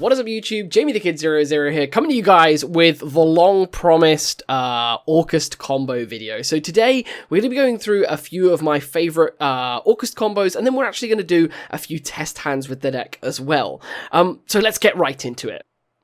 What is up YouTube? Jamie the Kid 00 here, coming to you guys with the long promised Orcust combo video. So today we're going to be going through a few of my favourite Orcust combos, and then we're actually going to do a few test hands with the deck as well. So let's get right into it.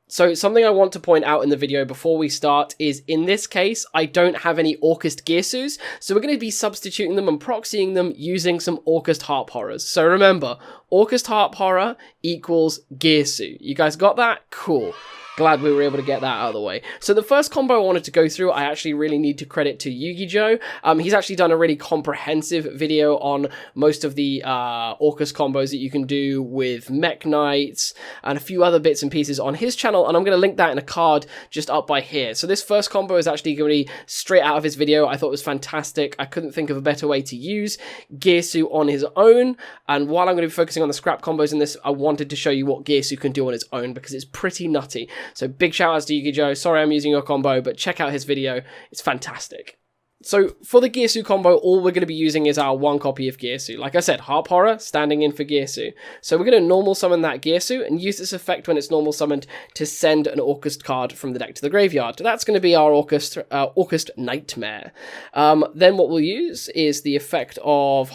So something I want to point out in the video before we start is, in this case, I don't have any Orcust Gearsous, so we're going to be substituting them and proxying them using some Orcust Harp Horrors. So remember, Orcust Harp Horror equals Gearsou. You guys got that? Cool. Glad we were able to get that out of the way. So the first combo I wanted to go through, I actually really need to credit to Yugioh. He's actually done a really comprehensive video on most of the Orcust combos that you can do with Mech Knights and a few other bits and pieces on his channel, and I'm going to link that in a card just up by here. So this first combo is actually going to be straight out of his video. I thought it was fantastic. I couldn't think of a better way to use Gearsou on his own, and while I'm going to be focusing on the scrap combos in this, I wanted to show you what Gearsou can do on its own because it's pretty nutty. So big shout outs to Yugioh. Sorry I'm using your combo, but check out his video. It's fantastic. So for the Gearsou combo, all we're going to be using is our one copy of Gearsou. Like I said, Harp Horror standing in for Gearsou. So we're going to normal summon that Gearsou and use this effect when it's normal summoned to send an Orcust card from the deck to the graveyard. That's going to be our Orcust Nightmare. Then what we'll use is the effect of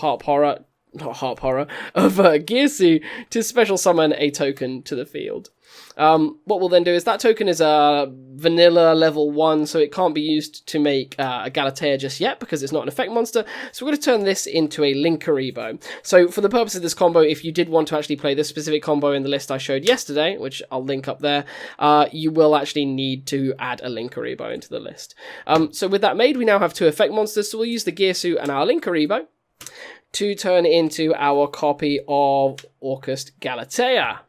Gearsou to special summon a token to the field. What we'll then do is that token is a vanilla level 1, so it can't be used to make a Galatea just yet because it's not an effect monster. So we're going to turn this into a Linkuriboh. So for the purpose of this combo, if you did want to actually play this specific combo in the list I showed yesterday, which I'll link up there, you will actually need to add a Linkuriboh into the list. So with that made, we now have two effect monsters, so we'll use the Gearsou and our Linkuriboh to turn into our copy of Orcust Galatea.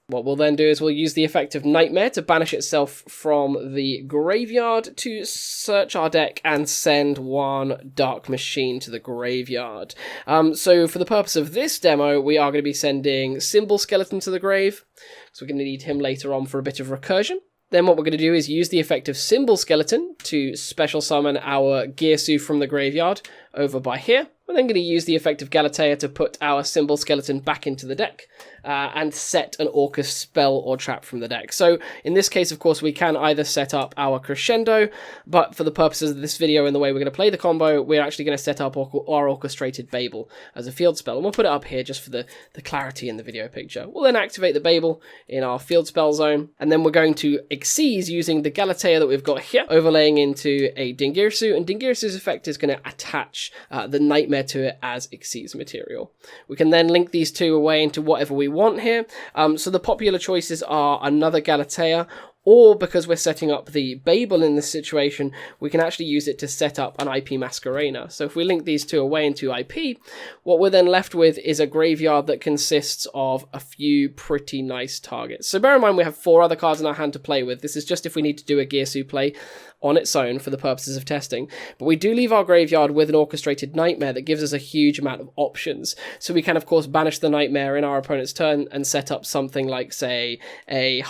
What we'll then do is we'll use the effect of Nightmare to banish itself from the graveyard to search our deck and send one Dark Machine to the graveyard. So for the purpose of this demo, we are going to be sending Symbol Skeleton to the grave. So we're going to need him later on for a bit of recursion. Then what we're going to do is use the effect of Symbol Skeleton to special summon our Gearsou from the graveyard over by here. We're then going to use the effect of Galatea to put our Symbol Skeleton back into the deck and set an Orcust spell or trap from the deck. So in this case, of course, we can either set up our Crescendo, but for the purposes of this video and the way we're going to play the combo, we're actually going to set up our Orchestrated Babel as a field spell. And we'll put it up here just for the clarity in the video picture. We'll then activate the Babel in our field spell zone, and then we're going to Xyz using the Galatea that we've got here, overlaying into a Gearsou, and Gearsou's effect is going to attach the Nightmare to it as Xyz material. We can then link these two away into whatever we want here. So the popular choices are another Galatea, or because we're setting up the Babel in this situation, we can actually use it to set up an IP Masquerena. So if we link these two away into IP, what we're then left with is a graveyard that consists of a few pretty nice targets. So bear in mind we have 4 other cards in our hand to play with. This is just if we need to do a Gearsou play on its own for the purposes of testing. But we do leave our graveyard with an Orchestrated Nightmare that gives us a huge amount of options. So we can, of course, banish the Nightmare in our opponent's turn and set up something like, say, a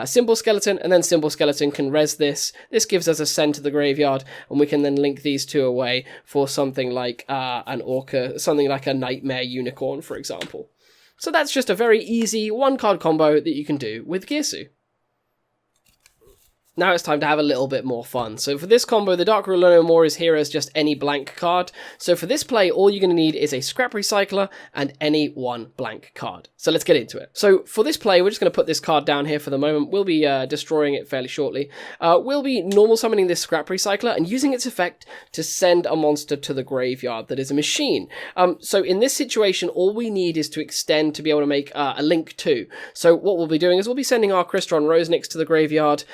Symbol Skeleton, and then Symbol Skeleton can res this. This gives us a send to the graveyard, and we can then link these two away for something like something like a Nightmare Unicorn, for example. So that's just a very easy one-card combo that you can do with Gearsou. Now it's time to have a little bit more fun. So for this combo, the Dark Ruler no more is here as just any blank card. So for this play, all you're going to need is a Scrap Recycler and any one blank card. So let's get into it. So for this play, we're just going to put this card down here for the moment. We'll be destroying it fairly shortly. We'll be normal summoning this Scrap Recycler and using its effect to send a monster to the graveyard that is a machine. So in this situation, all we need is to extend to be able to make a link to. So what we'll be doing is we'll be sending our Crystron Rosenix to the graveyard,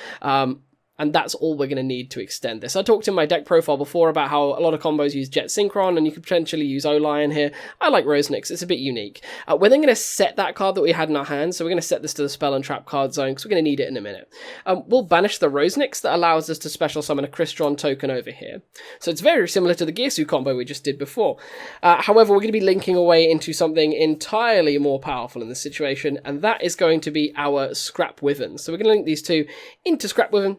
and that's all we're going to need to extend this. I talked in my deck profile before about how a lot of combos use Jet Synchron, and you could potentially use O-Lion here. I like Rosenix, it's a bit unique. We're then going to set that card that we had in our hands, so we're going to set this to the Spell and Trap card zone, because we're going to need it in a minute. We'll banish the Rosenix that allows us to special summon a Crystron token over here. So it's very similar to the Gearsou combo we just did before. However, we're going to be linking away into something entirely more powerful in this situation, and that is going to be our Scrap Wyvern. So we're going to link these two into Scrap Wyvern.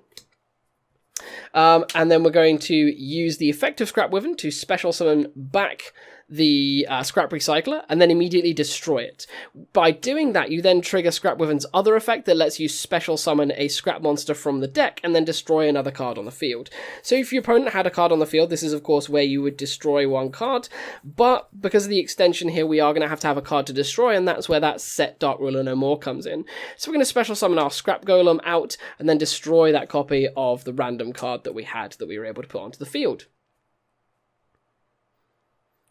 And then we're going to use the effect of Scrap Wyvern to special summon back the Scrap Recycler and then immediately destroy it. By doing that, you then trigger Scrap Wyvern's other effect that lets you special summon a scrap monster from the deck and then destroy another card on the field. So if your opponent had a card on the field, this is of course where you would destroy one card, but because of the extension here, we are going to have a card to destroy, and that's where that set Dark Ruler No More comes in. So we're going to special summon our Scrap Golem out and then destroy that copy of the random card that we had that we were able to put onto the field.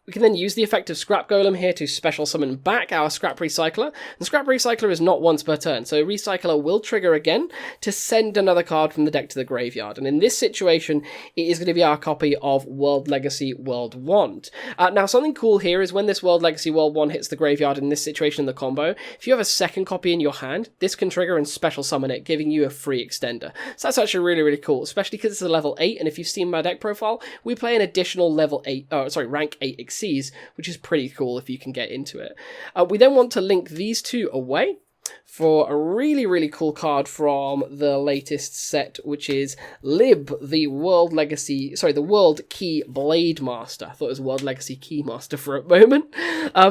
We can then use the effect of Scrap Golem here to special summon back our Scrap Recycler. And Scrap Recycler is not once per turn, so Recycler will trigger again to send another card from the deck to the graveyard. And in this situation, it is going to be our copy of World Legacy World Wand. Now, something cool here is when this World Legacy World Wand hits the graveyard in this situation in the combo, if you have a second copy in your hand, this can trigger and special summon it, giving you a free extender. So that's actually really, really cool, especially because it's a level 8, and if you've seen my deck profile, we play an additional rank 8 Xyz, which is pretty cool if you can get into it. We then want to link these two away for a really, really cool card from the latest set, which is Lib, the World Key Blade Master. I thought it was World Legacy Key Master for a moment.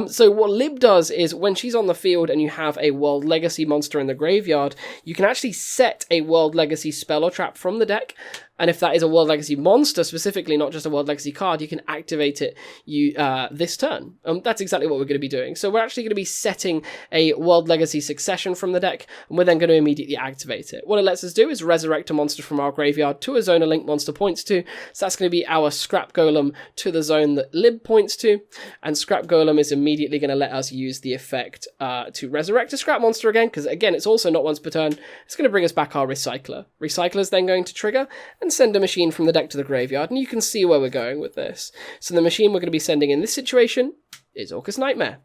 So what Lib does is when she's on the field and you have a World Legacy monster in the graveyard, you can actually set a World Legacy spell or trap from the deck. And if that is a World Legacy monster specifically, not just a World Legacy card, you can activate it this turn. That's exactly what we're going to be doing. So we're actually going to be setting a World Legacy Succession from the deck, and we're then going to immediately activate it. What it lets us do is resurrect a monster from our graveyard to a zone a link monster points to. So that's going to be our Scrap Golem to the zone that Lib points to. And Scrap Golem is immediately going to let us use the effect to resurrect a scrap monster again, because again, it's also not once per turn. It's going to bring us back our Recycler. Recycler is then going to trigger and send a machine from the deck to the graveyard, and you can see where we're going with this. So the machine we're going to be sending in this situation is Orcust Nightmare.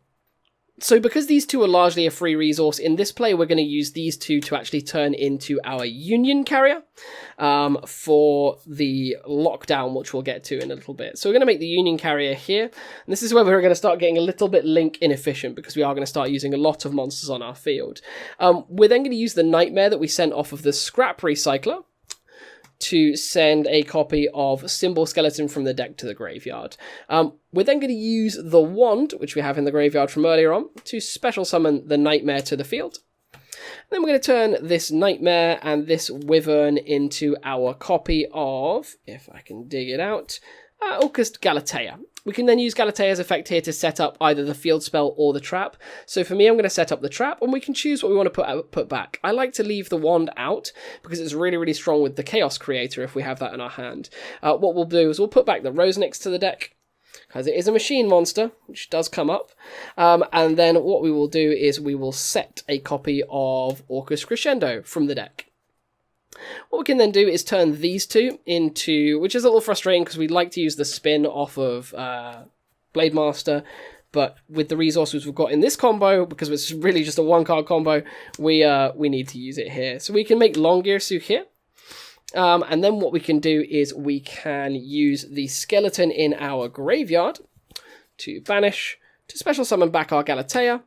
So because these two are largely a free resource, in this play we're going to use these two to actually turn into our Union Carrier for the lockdown, which we'll get to in a little bit. So we're going to make the Union Carrier here, and this is where we're going to start getting a little bit link inefficient, because we are going to start using a lot of monsters on our field. We're then going to use the Nightmare that we sent off of the Scrap Recycler to send a copy of Symbol Skeleton from the deck to the graveyard. We're then going to use the wand, which we have in the graveyard from earlier on, to special summon the Nightmare to the field. And then we're going to turn this Nightmare and this Wyvern into our copy of, if I can dig it out, Orcust Galatea. We can then use Galatea's effect here to set up either the field spell or the trap. So for me, I'm going to set up the trap, and we can choose what we want to put back. I like to leave the wand out because it's really, really strong with the Chaos Creator if we have that in our hand. What we'll do is we'll put back the Rosenix to the deck, because it is a machine monster, which does come up. And then what we will do is we will set a copy of Orcust Crescendo from the deck. What we can then do is turn these two into, which is a little frustrating because we'd like to use the spin off of Blade Master, but with the resources we've got in this combo, because it's really just a one-card combo, we need to use it here. So we can make Long Gearsou here, and then what we can do is we can use the skeleton in our graveyard to banish, to special summon back our Galatea.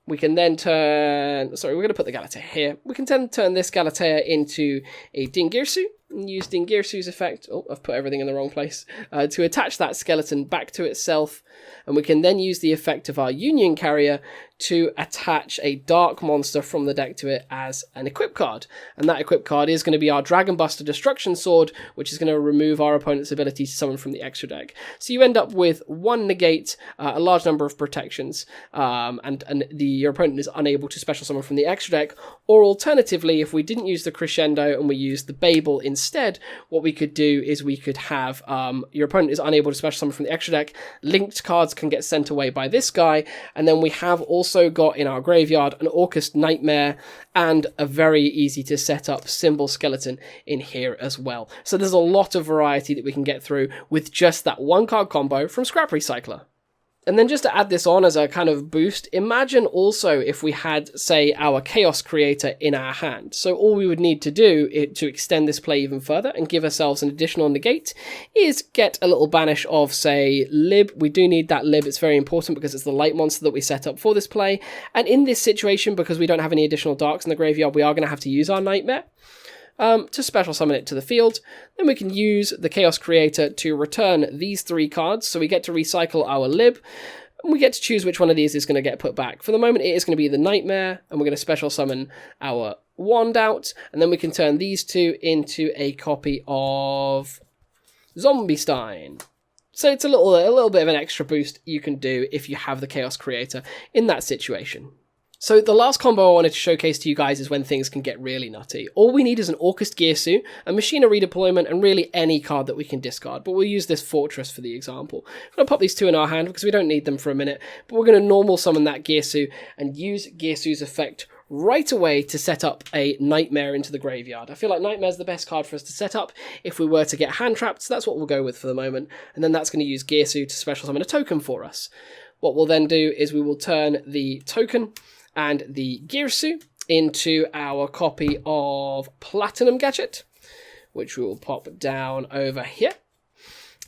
We can then we're going to put the Galatea here. We can then turn this Galatea into a Gearsou and use Gearsou's effect. Oh, I've put everything in the wrong place. To attach that skeleton back to itself. And we can then use the effect of our Union Carrier to attach a dark monster from the deck to it as an equip card. And that equip card is going to be our Dragon Buster Destruction Sword, which is going to remove our opponent's ability to summon from the extra deck. So you end up with one negate, a large number of protections, and your opponent is unable to special summon from the extra deck. Or alternatively, if we didn't use the Crescendo and we used the Babel instead, what we could do is we could have your opponent is unable to special summon from the extra deck, linked cards can get sent away by this guy, and then we have also got in our graveyard an Orcust Nightmare and a very easy to set up Symbol Skeleton in here as well. So there's a lot of variety that we can get through with just that one card combo from Scrap Recycler. And then just to add this on as a kind of boost, imagine also if we had, say, our Chaos Creator in our hand. So all we would need to do to extend this play even further and give ourselves an additional negate is get a little banish of, say, Lib. We do need that Lib. It's very important because it's the light monster that we set up for this play. And in this situation, because we don't have any additional darks in the graveyard, we are going to have to use our Nightmare. to special summon it to the field. Then we can use the Chaos Creator to return these 3 cards, so we get to recycle our Lib, and we get to choose which one of these is going to get put back. For the moment, it is going to be the Nightmare, and we're going to special summon our wand out, and then we can turn these 2 into a copy of Zombie Stein. So it's a little bit of an extra boost you can do if you have the Chaos Creator in that situation. So the last combo I wanted to showcase to you guys is when things can get really nutty. All we need is an Orcust Gearsou, a Machina redeployment, and really any card that we can discard, but we'll use this Fortress for the example. I'm going to pop these 2 in our hand because we don't need them for a minute, but we're going to normal summon that Gearsou and use Gearsou's effect right away to set up a Nightmare into the graveyard. I feel like Nightmare's the best card for us to set up if we were to get hand trapped, so that's what we'll go with for the moment, and then that's going to use Gearsou to special summon a token for us. What we'll then do is we will turn the token and the Gearsou into our copy of Platinum Gadget, which we will pop down over here.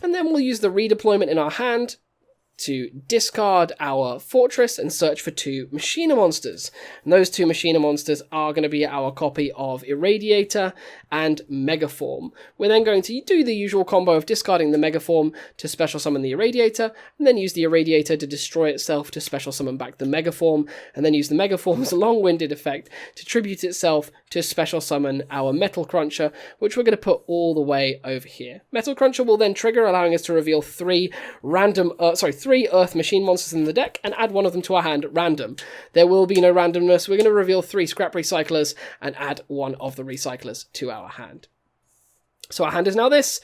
And then we'll use the redeployment in our hand to discard our Fortress and search for 2 Machina monsters. And those 2 Machina monsters are going to be our copy of Irradiator and Megaform. We're then going to do the usual combo of discarding the Megaform to special summon the Irradiator, and then use the Irradiator to destroy itself to special summon back the Megaform, and then use the Megaform's long-winded effect to tribute itself to special summon our Metal Cruncher, which we're going to put all the way over here. Metal Cruncher will then trigger, allowing us to reveal 3 Earth Machine monsters in the deck and add one of them to our hand at random. There will be no randomness. We're going to reveal 3 Scrap Recyclers and add one of the Recyclers to our hand. So our hand is now this,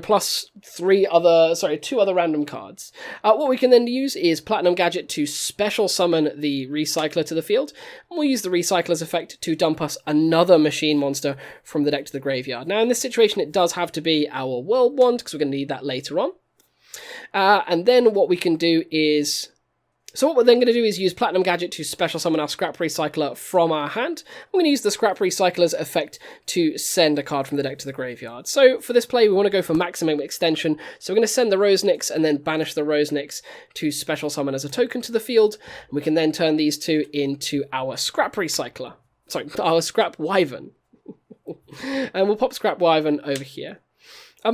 plus 2 other random cards. What we can then use is Platinum Gadget to special summon the Recycler to the field. And we'll use the Recycler's effect to dump us another Machine monster from the deck to the graveyard. Now in this situation it does have to be our World Wand, because we're going to need that later on. And then what we can do is... So what we're then going to do is use Platinum Gadget to special summon our Scrap Recycler from our hand. We're going to use the Scrap Recycler's effect to send a card from the deck to the graveyard. So for this play, we want to go for maximum extension. So we're going to send the Rosenix and then banish the Rosenix to special summon as a token to the field. And we can then turn these 2 into our Scrap Recycler. Sorry, our Scrap Wyvern. And we'll pop Scrap Wyvern over here.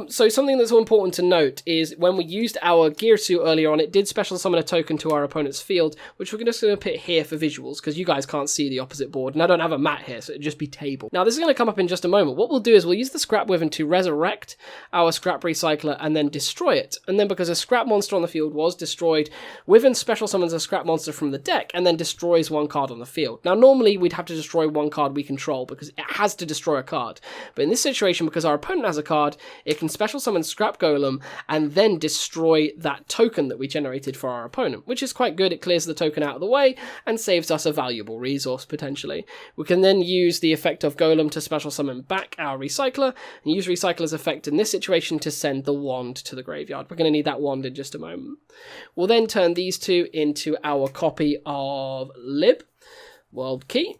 So something that's all important to note is when we used our Gearsou earlier on, it did special summon a token to our opponent's field, which we're just going to put here for visuals, because you guys can't see the opposite board, and I don't have a mat here, so it'd just be table. Now, this is going to come up in just a moment. What we'll do is we'll use the Scrap Wyvern to resurrect our Scrap Recycler and then destroy it. And then because a Scrap monster on the field was destroyed, Wyvern special summons a Scrap monster from the deck and then destroys 1 card on the field. Now, normally we'd have to destroy 1 card we control, because it has to destroy a card. But in this situation, because our opponent has a card, it can special summon Scrap Golem and then destroy that token that we generated for our opponent, which is quite good. It clears the token out of the way and saves us a valuable resource, potentially. We can then use the effect of Golem to special summon back our Recycler, and use Recycler's effect in this situation to send the wand to the graveyard. We're going to need that wand in just a moment. We'll then turn these 2 into our copy of Lib, World Key.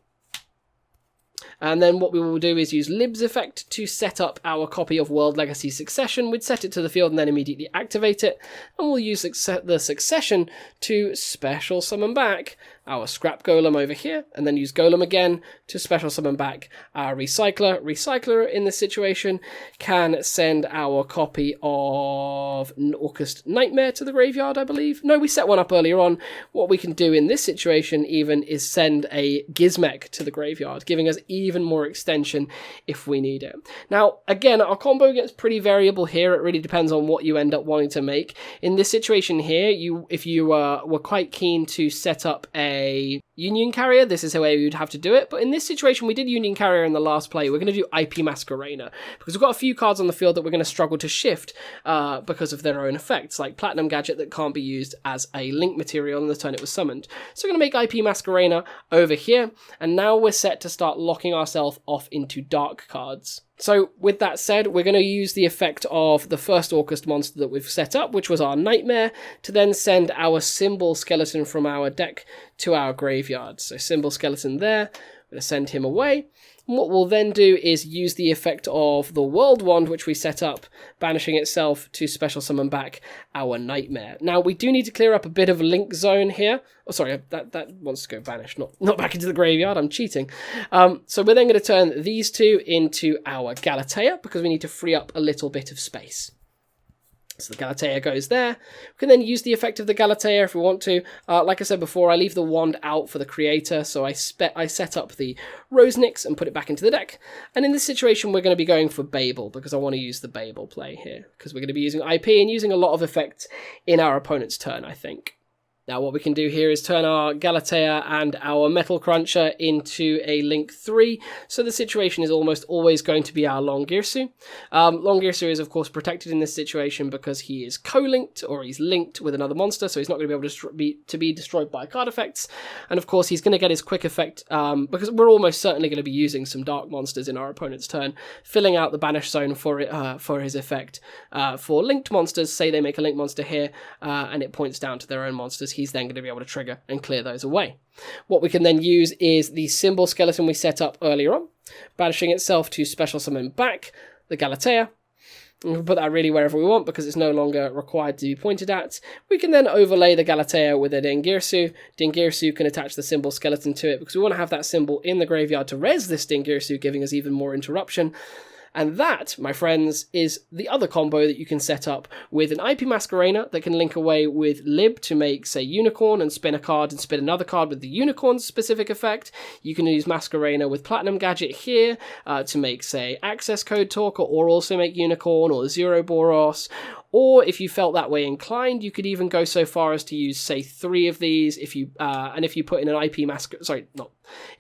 And then what we will do is use Lib's effect to set up our copy of World Legacy Succession. We'd set it to the field and then immediately activate it. And we'll use the Succession to special summon back our Scrap Golem over here, and then use Golem again to special summon back our Recycler. Recycler in this situation can send our copy of Orcust Nightmare to the graveyard, I believe. No, we set one up earlier on. What we can do in this situation even is send a Gizmek to the graveyard, giving us even more extension if we need it. Now, again, our combo gets pretty variable here. It really depends on what you end up wanting to make. In this situation here, if you were quite keen to set up a Union Carrier, this is the way we would have to do it. But in this situation, we did Union Carrier in the last play. We're going to do IP Masquerena, because we've got a few cards on the field that we're going to struggle to shift because of their own effects, like Platinum Gadget that can't be used as a link material on the turn it was summoned. So we're going to make IP Masquerena over here, and now we're set to start locking ourselves off into dark cards. So with that said, we're going to use the effect of the first Orcust monster that we've set up, which was our Nightmare, to then send our Symbol Skeleton from our deck to our graveyard. So Symbol Skeleton there, I'm going to send him away. And what we'll then do is use the effect of the World Wand, which we set up, banishing itself to special summon back our Nightmare. Now, we do need to clear up a bit of link zone here. Oh, sorry, that wants to go banished, not back into the graveyard. I'm cheating. So we're then going to turn these two into our Galatea, because we need to free up a little bit of space. So the Galatea goes there. We can then use the effect of the Galatea if we want to. Like I said before, I leave the wand out for the creator, so I set up the Rosenix and put it back into the deck. And in this situation, we're going to be going for Babel, because I want to use the Babel play here, because we're going to be using IP and using a lot of effects in our opponent's turn, I think. Now what we can do here is turn our Galatea and our Metal Cruncher into a Link 3, so the situation is almost always going to be our Long Gearsou. Long Gearsou is of course protected in this situation because he is co-linked, or he's linked with another monster, so he's not going to be able to be destroyed by card effects, and of course he's going to get his quick effect, because we're almost certainly going to be using some dark monsters in our opponent's turn, filling out the banish zone for his effect. For linked monsters, say they make a link monster here, and it points down to their own monsters, he's then going to be able to trigger and clear those away. What we can then use is the symbol skeleton we set up earlier on, banishing itself to special summon back the Galatea. We can put that really wherever we want because it's no longer required to be pointed at. We can then overlay the Galatea with a Gearsou. Gearsou can attach the symbol skeleton to it because we want to have that symbol in the graveyard to res this Gearsou, giving us even more interruption. And that, my friends, is the other combo that you can set up with an IP Masquerader that can link away with Lib to make, say, Unicorn and spin a card and spin another card with the Unicorn specific effect. You can use Masquerader with Platinum Gadget here to make, say, Access Code Talker, or also make Unicorn or Zero Boros. Or if you felt that way inclined, you could even go so far as to use, say, 3 of these. If you put in an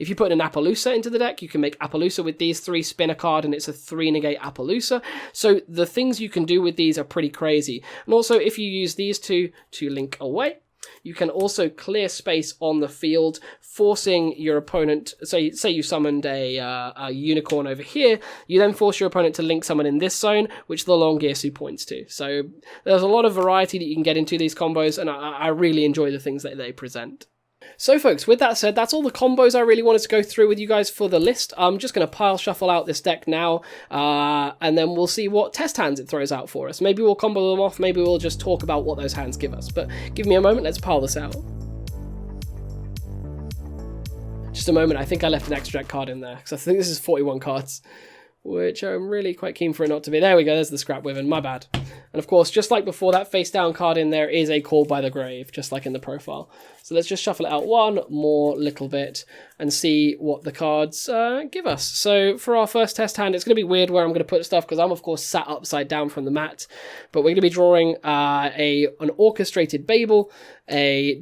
if you put in an Appaloosa into the deck, you can make Appaloosa with these 3, spin a card, and it's a 3 negate Appaloosa. So the things you can do with these are pretty crazy. And also, if you use these two to link away, you can also clear space on the field, forcing your opponent, say you summoned a Unicorn over here, you then force your opponent to link someone in this zone, which the Long Gearsou points to. So there's a lot of variety that you can get into these combos, and I really enjoy the things that they present. So folks, with that said, that's all the combos I really wanted to go through with you guys for the list. I'm just going to pile shuffle out this deck now, and then we'll see what test hands it throws out for us. Maybe we'll combo them off, maybe we'll just talk about what those hands give us. But give me a moment, let's pile this out. Just a moment, I think I left an extra deck card in there, because I think this is 41 cards, which I'm really quite keen for it not to be. There we go, there's the Scrap Wyvern, my bad. And of course, just like before, that face down card in there is a Call by the Grave, just like in the profile. So let's just shuffle it out one more little bit and see what the cards give us. So for our first test hand, it's going to be weird where I'm going to put stuff because I'm of course sat upside down from the mat. But we're going to be drawing an Orchestrated Babel, a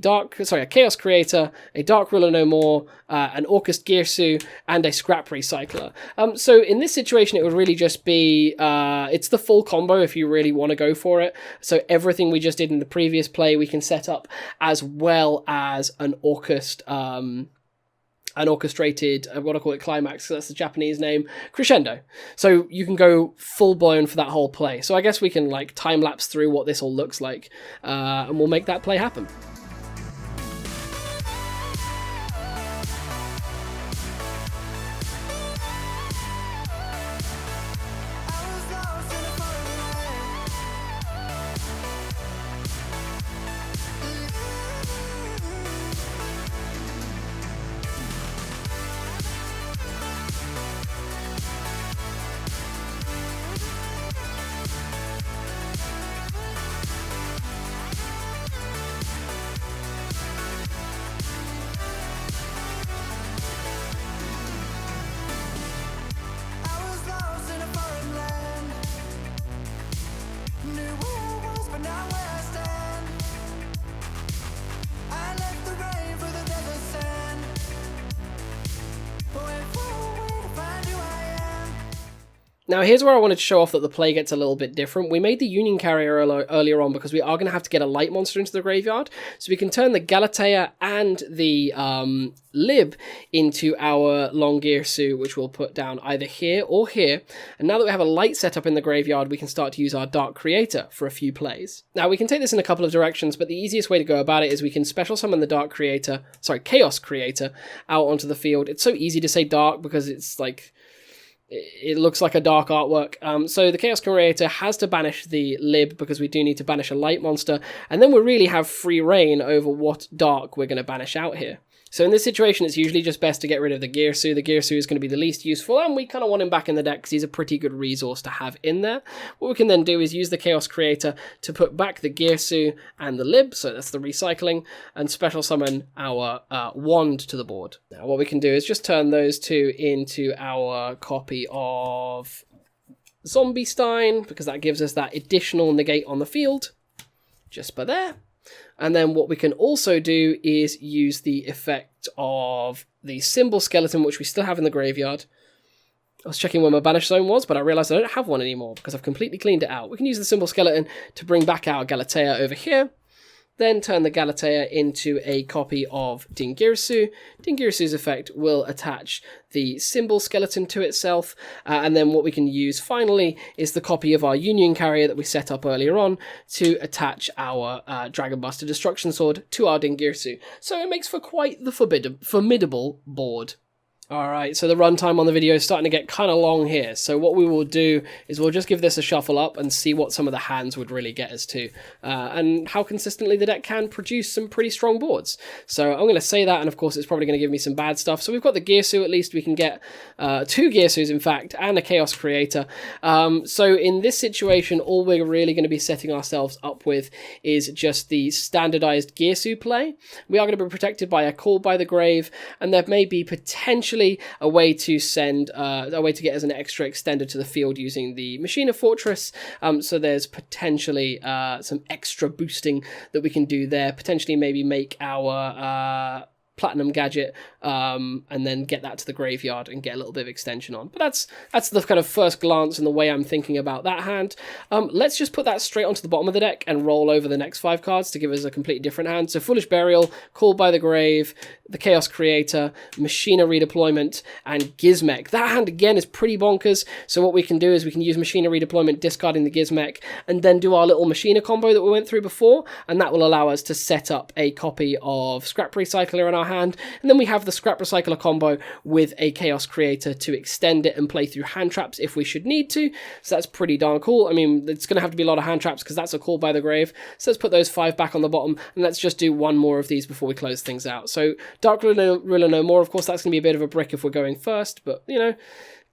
Chaos Creator, a Dark Ruler No More, an Orcust Gearsou, and a Scrap Recycler. So in this situation, it would really just be, it's the full combo if you really want to go for it. So everything we just did in the previous play, we can set up, as well as an Orcust, an orchestrated, what I call it, climax, so that's the Japanese name, crescendo. So you can go full blown for that whole play. So I guess we can like time lapse through what this all looks like, and we'll make that play happen. Now, here's where I wanted to show off that the play gets a little bit different. We made the Union Carrier earlier on because we are going to have to get a light monster into the graveyard. So we can turn the Galatea and the Lib into our long Gearsou, which we'll put down either here or here. And now that we have a light set up in the graveyard, we can start to use our Dark Creator for a few plays. Now, we can take this in a couple of directions, but the easiest way to go about it is we can special summon the Chaos Creator out onto the field. It's so easy to say Dark because it's like... it looks like a dark artwork. So the Chaos Creator has to banish the Lib because we do need to banish a light monster, and then we really have free reign over what dark we're going to banish out here. So in this situation, it's usually just best to get rid of the Gearsou. The Gearsou is going to be the least useful, and we kind of want him back in the deck because he's a pretty good resource to have in there. What we can then do is use the Chaos Creator to put back the Gearsou and the Lib, so that's the recycling, and special summon our wand to the board. Now what we can do is just turn those two into our copy of Zombie Stein, because that gives us that additional negate on the field, just by there. And then what we can also do is use the effect of the Symbol Skeleton, which we still have in the graveyard. I was checking where my banish zone was, but I realised I don't have one anymore because I've completely cleaned it out. We can use the Symbol Skeleton to bring back our Galatea over here. Then turn the Galatea into a copy of Gearsou. Gearsou's effect will attach the Symbol Skeleton to itself, and then what we can use finally is the copy of our Union Carrier that we set up earlier on to attach our Dragonbuster Destruction Sword to our Gearsou. So it makes for quite the formidable board. Alright, so the runtime on the video is starting to get kind of long here, so what we will do is we'll just give this a shuffle up and see what some of the hands would really get us to, and how consistently the deck can produce some pretty strong boards. So I'm going to say that, and of course it's probably going to give me some bad stuff. So we've got the Gearsou, at least we can get 2 Gearsous in fact, and a Chaos Creator. So in this situation, all we're really going to be setting ourselves up with is just the standardized Gearsou play. We are going to be protected by a Call by the Grave, and there may be potentially a way to send a way to get as an extra extender to the field using the Machina Fortress. So there's potentially some extra boosting that we can do there. Potentially maybe make our Platinum Gadget and then get that to the graveyard and get a little bit of extension on. But that's the kind of first glance and the way I'm thinking about that hand. Let's just put that straight onto the bottom of the deck and roll over the next 5 cards to give us a completely different hand. So Foolish Burial, Call by the Grave, the Chaos Creator, Machina Redeployment, and Gizmek. That hand again is pretty bonkers. So what we can do is we can use Machina Redeployment, discarding the Gizmek, and then do our little Machina combo that we went through before, and that will allow us to set up a copy of Scrap Recycler in our hand, and then we have the Scrap Recycler combo with a Chaos Creator to extend it and play through hand traps if we should need to. So that's pretty darn cool. I mean, it's going to have to be a lot of hand traps because that's a Call by the Grave. So let's put those 5 back on the bottom, and let's just do one more of these before we close things out. So Dark Ruler No More, of course, that's going to be a bit of a brick if we're going first, but, you know,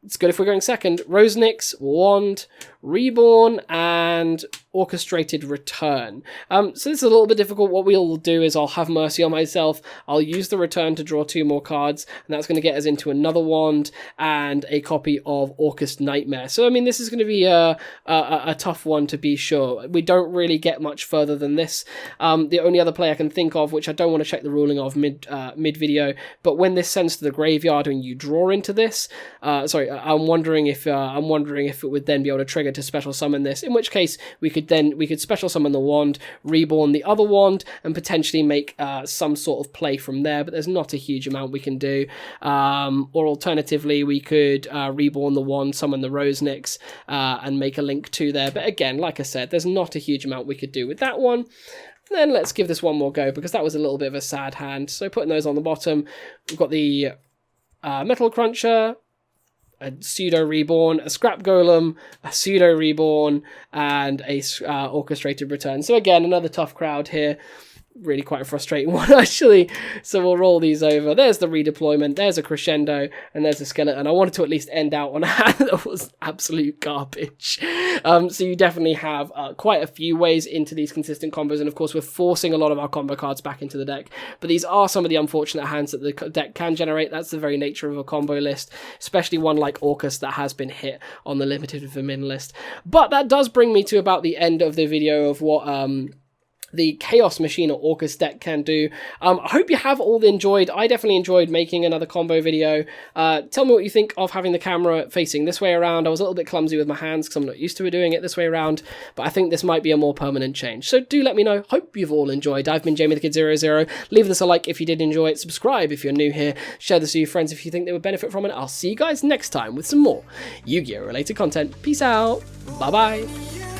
it's good if we're going second. Rosenix, Wand, Reborn, and Orchestrated Return. So this is a little bit difficult. What we'll do is I'll have mercy on myself. I'll use the Return to draw 2 more cards, and that's going to get us into another Wand and a copy of Orcust Nightmare. So, I mean, this is going to be a tough one to be sure. We don't really get much further than this. The only other play I can think of, which I don't want to check the ruling of mid-video, but when this sends to the graveyard and you draw into this, I'm wondering if it would then be able to trigger to special summon this, in which case we could special summon the Wand, reborn the other Wand, and potentially make some sort of play from there, but there's not a huge amount we can do. Or alternatively, we could reborn the Wand, summon the Rosenix, and make a link to there, but again, like I said, there's not a huge amount we could do with that one. Then let's give this one more go, because that was a little bit of a sad hand. So putting those on the bottom, we've got the Metal Cruncher, a Pseudo Reborn, a Scrap Golem, a Pseudo Reborn, and a Orchestrated Return. So again, another tough crowd here. Really quite a frustrating one, actually. So we'll roll these over. There's the Redeployment, there's a Crescendo, and there's a Skeleton. I wanted to at least end out on a hand that was absolute garbage. So you definitely have quite a few ways into these consistent combos, and of course we're forcing a lot of our combo cards back into the deck. But these are some of the unfortunate hands that the deck can generate. That's the very nature of a combo list, especially one like Orcust that has been hit on the limited Vermin list. But that does bring me to about the end of the video of what the Chaos Machine or Orcust deck can do. I hope you have all enjoyed. I definitely enjoyed making another combo video. Tell me what you think of having the camera facing this way around. I was a little bit clumsy with my hands because I'm not used to doing it this way around, but I think this might be a more permanent change. So do let me know. Hope you've all enjoyed. I've been Jamie the Kid 00. Leave this a like if you did enjoy it. Subscribe if you're new here. Share this with your friends if you think they would benefit from it. I'll see you guys next time with some more Yu-Gi-Oh! Related content. Peace out. Bye-bye.